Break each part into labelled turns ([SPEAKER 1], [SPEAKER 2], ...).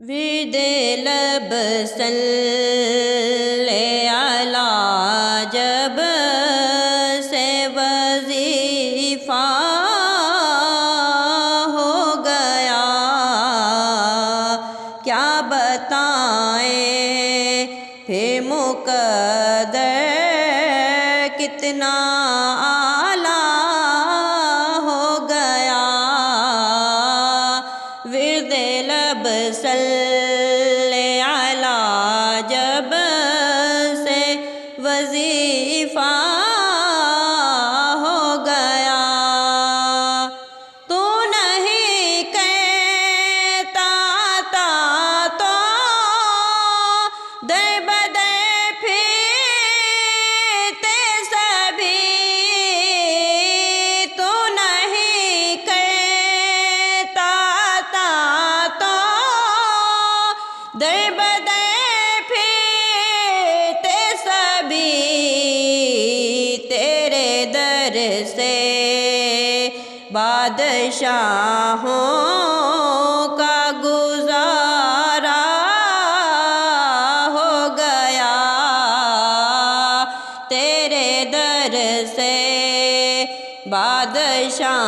[SPEAKER 1] ورد لب صلی علی جب سے وظیفہ ہو گیا، کیا بتائیں پھر مقدر کتنا اعلیٰ ہو گیا۔ ورد لب صلی علی جب سے وظیفہ ہو گیا، تو نہیں کہتا تھا تو در بدر پھرتے سبھی، تو نہیں کہتا تھا تو در بدر پھرتے سبھی، تیرے در سے بادشاہوں کا گزارا ہو گیا، تیرے در سے بادشاہوں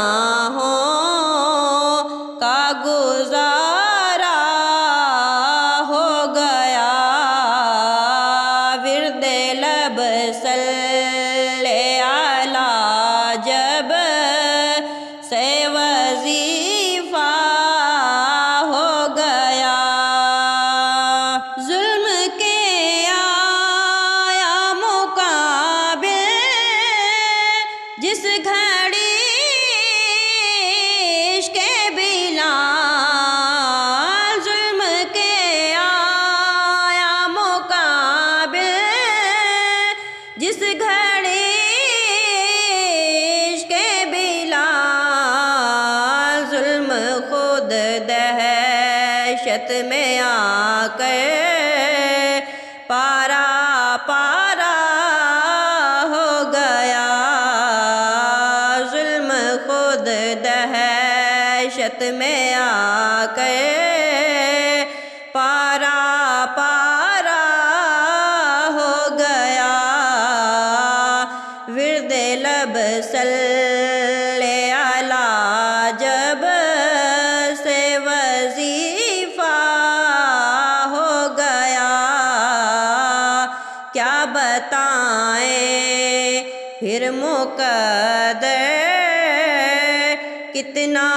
[SPEAKER 1] کا گزارا ہو گیا۔ ورد لب صلی علی جب سے وظیفہ ہو گیا، ظلم کے آیا مقابل جس گھڑی عشق بلال، ظلم کے آیا مقابل جس گھڑی عشق بلال، ظلم خود دہشت میں آ کر پارا پارا ہو گیا، ظلم خود دہشت میں آ کر پارا پارا ہو گیا۔ ورد لب صلی علی جب سے وظیفہ ہو گیا، کیا بتائیں پھر مقدر کتنا